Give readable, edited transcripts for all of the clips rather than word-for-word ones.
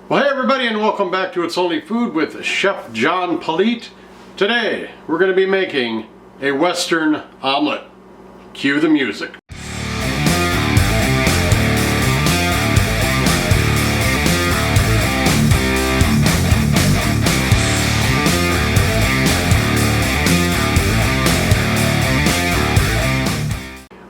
Well, hey everybody, and welcome back to It's Only Food with Chef John Politte. Today, we're going to be making a Western omelet. Cue the music.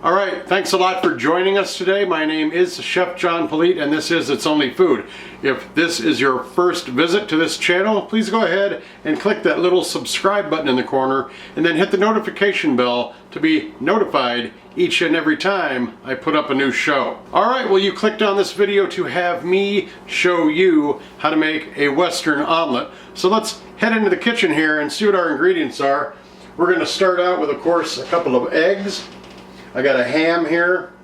Alright, thanks a lot for joining us today. My name is Chef John Politte and this is It's Only Food. If this is your first visit to this channel, please go ahead and click that little subscribe button in the corner and then hit the notification bell to be notified each and every time I put up a new show. Alright, well, you clicked on this video to have me show you how to make a Western omelet. So let's head into the kitchen here and see what our ingredients are. We're going to start out with, of course, a couple of eggs. I got a ham here,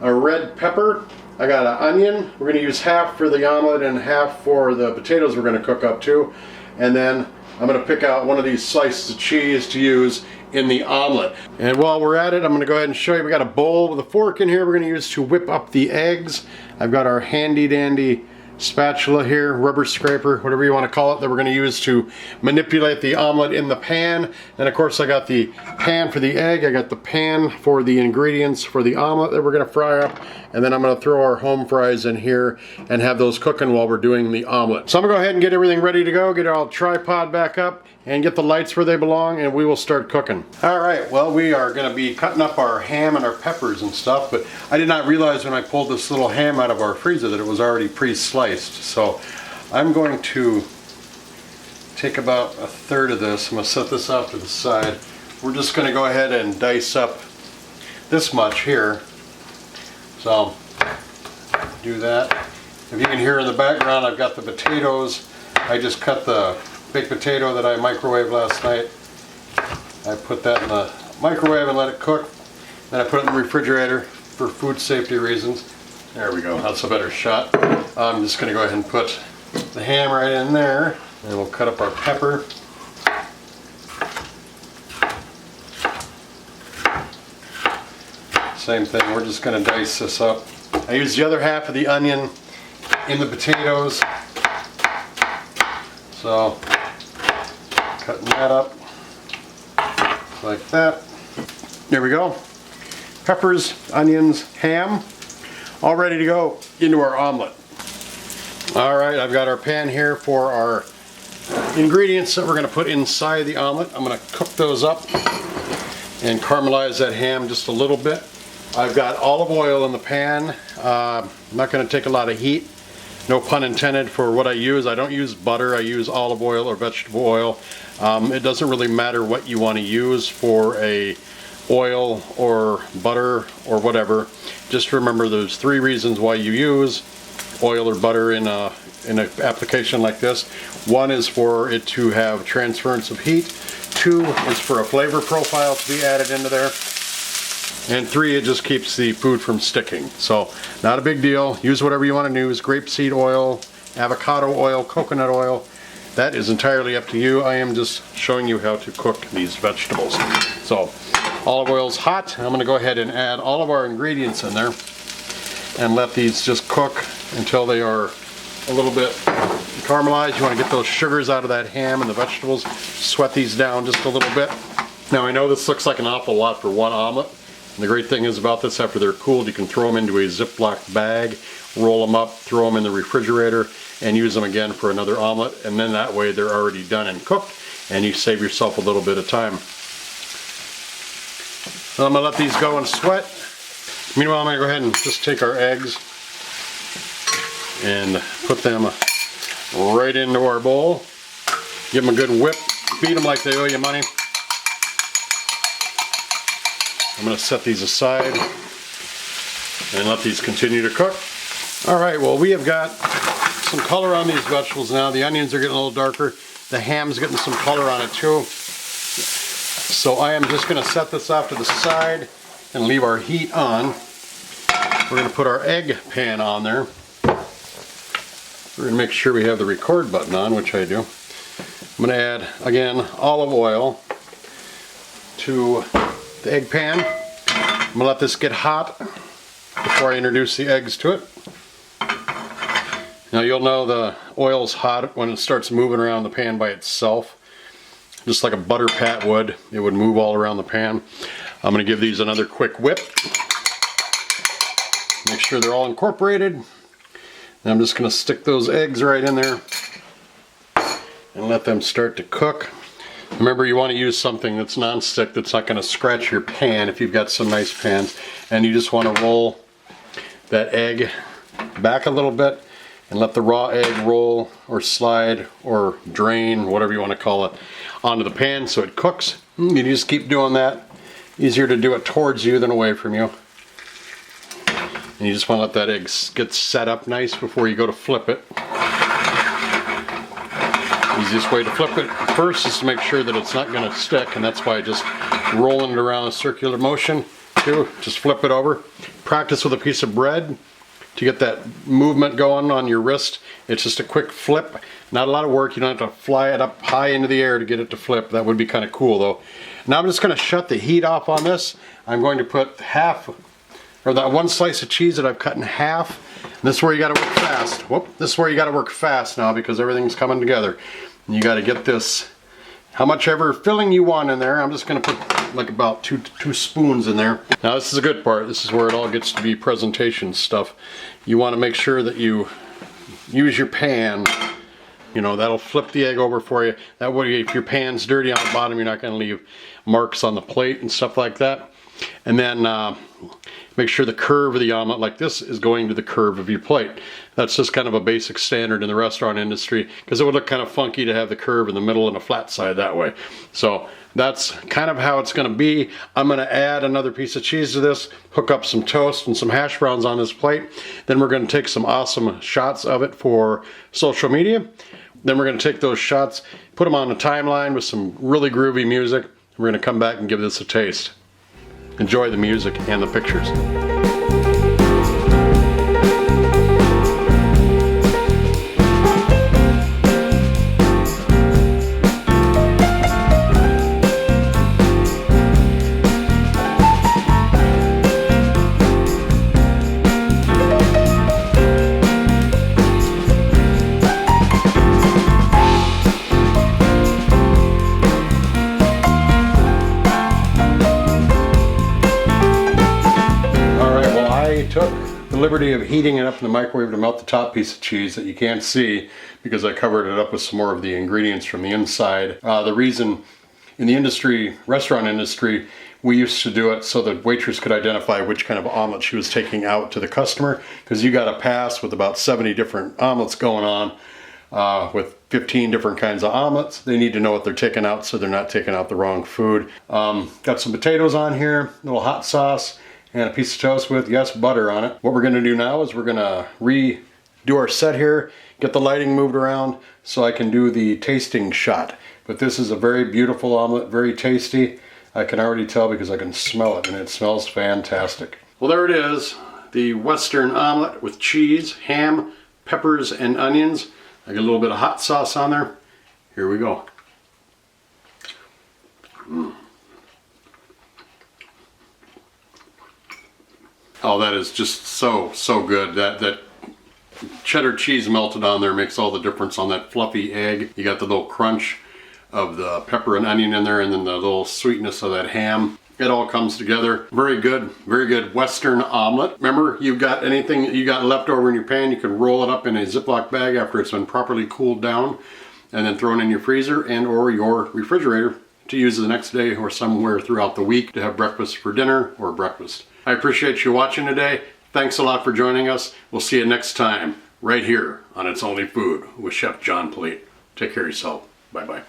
a red pepper, I got an onion. We're going to use half for the omelet and half for the potatoes we're going to cook up too. And then I'm going to pick out one of these slices of cheese to use in the omelet. And while we're at it, I'm going to go ahead and show you. We got a bowl with a fork in here we're going to use to whip up the eggs. I've got our handy dandy spatula here, rubber scraper, whatever you want to call it, that we're going to use to manipulate the omelet in the pan. And of course I got the pan for the egg, I got the pan for the ingredients for the omelet that we're going to fry up, and then I'm going to throw our home fries in here and have those cooking while we're doing the omelet. So I'm going to go ahead and get everything ready to go, get our tripod back up and get the lights where they belong, and we will start cooking. Alright, well, we are going to be cutting up our ham and our peppers and stuff, but I did not realize when I pulled this little ham out of our freezer that it was already pre-sliced. So I'm going to take about a third of this. I'm going to set this off to the side. We're just going to go ahead and dice up this much here. So do that. If you can hear in the background, I've got the potatoes. I just cut the baked potato that I microwaved last night. I put that in the microwave and let it cook. Then I put it in the refrigerator for food safety reasons. There we go, that's a better shot. I'm just going to go ahead and put the ham right in there, and we'll cut up our pepper. Same thing, we're just going to dice this up. I used the other half of the onion in the potatoes. So, cutting that up like that. There we go. Peppers, onions, ham, all ready to go into our omelet. Alright, I've got our pan here for our ingredients that we're going to put inside the omelet. I'm going to cook those up and caramelize that ham just a little bit. I've got olive oil in the pan. I'm not going to take a lot of heat. No pun intended for what I use. I don't use butter, I use olive oil or vegetable oil. It doesn't really matter what you want to use for a oil or butter or whatever. Just remember there's 3 reasons why you use oil or butter in an application like this. 1 is for it to have transference of heat. 2 is for a flavor profile to be added into there. And 3, it just keeps the food from sticking. So, not a big deal. Use whatever you want to use. Grapeseed oil, avocado oil, coconut oil. That is entirely up to you. I am just showing you how to cook these vegetables. So, olive oil's hot. I'm going to go ahead and add all of our ingredients in there and let these just cook until they are a little bit caramelized. You want to get those sugars out of that ham and the vegetables. Sweat these down just a little bit. Now, I know this looks like an awful lot for one omelet. And the great thing is about this, after they're cooled, you can throw them into a Ziploc bag, roll them up, throw them in the refrigerator, and use them again for another omelet. And then that way they're already done and cooked, and you save yourself a little bit of time. So I'm going to let these go and sweat. Meanwhile, I'm going to go ahead and just take our eggs and put them right into our bowl. Give them a good whip. Beat them like they owe you money. I'm going to set these aside and let these continue to cook. Alright, well, we have got some color on these vegetables now. The onions are getting a little darker. The ham's getting some color on it too. So I am just going to set this off to the side and leave our heat on. We're going to put our egg pan on there. We're going to make sure we have the record button on, which I do. I'm going to add, again, olive oil to the egg pan. I'm going to let this get hot before I introduce the eggs to it. Now you'll know the oil's hot when it starts moving around the pan by itself. Just like a butter pat would. It would move all around the pan. I'm going to give these another quick whip. Make sure they're all incorporated. And I'm just going to stick those eggs right in there and let them start to cook. Remember, you want to use something that's non-stick, that's not going to scratch your pan if you've got some nice pans. And you just want to roll that egg back a little bit and let the raw egg roll or slide or drain, whatever you want to call it, onto the pan so it cooks. You just keep doing that. Easier to do it towards you than away from you. And you just want to let that egg get set up nice before you go to flip it. Easiest way to flip it first is to make sure that it's not going to stick, and that's why just rolling it around a circular motion too. Just flip it over. Practice with a piece of bread to get that movement going on your wrist. It's just a quick flip. Not a lot of work. You don't have to fly it up high into the air to get it to flip. That would be kind of cool though. Now I'm just going to shut the heat off on this. I'm going to put half, or that one slice of cheese that I've cut in half. And this is where you got to work fast. Whoop! This is where you got to work fast now because everything's coming together. And you got to get this, how much ever filling you want in there. I'm just going to put like about two spoons in there. Now this is a good part. This is where it all gets to be presentation stuff. You want to make sure that you use your pan. You know, that'll flip the egg over for you. That way, if your pan's dirty on the bottom, you're not going to leave marks on the plate and stuff like that. And then make sure the curve of the omelet like this is going to the curve of your plate. That's just kind of a basic standard in the restaurant industry because it would look kind of funky to have the curve in the middle and a flat side that way. So that's kind of how it's going to be. I'm going to add another piece of cheese to this, hook up some toast and some hash browns on this plate. Then we're going to take some awesome shots of it for social media. Then we're going to take those shots, put them on a timeline with some really groovy music. We're going to come back and give this a taste. Enjoy the music and the pictures. Took the liberty of heating it up in the microwave to melt the top piece of cheese that you can't see because I covered it up with some more of the ingredients from the inside. The reason in the industry, restaurant industry, we used to do it so the waitress could identify which kind of omelet she was taking out to the customer, because you got a pass with about 70 different omelets going on with 15 different kinds of omelets. They need to know what they're taking out so they're not taking out the wrong food. Got some potatoes on here, a little hot sauce, and a piece of toast with, yes, butter on it. What we're gonna do now is we're gonna redo our set here, get the lighting moved around so I can do the tasting shot. But this is a very beautiful omelet, very tasty. I can already tell because I can smell it and it smells fantastic. Well, there it is, the Western omelet with cheese, ham, peppers, and onions. I get a little bit of hot sauce on there. Here we go. Oh, that is just so good. That cheddar cheese melted on there makes all the difference on that fluffy egg. You got the little crunch of the pepper and onion in there, and then the little sweetness of that ham. It all comes together. Very good Western omelet. Remember, you've got anything that you got left over in your pan, you can roll it up in a Ziploc bag after it's been properly cooled down, and then throw it in your freezer and or your refrigerator to use the next day or somewhere throughout the week to have breakfast for dinner or breakfast. I appreciate you watching today. Thanks a lot for joining us. We'll see you next time right here on It's Only Food with Chef John Politte. Take care of yourself. Bye-bye.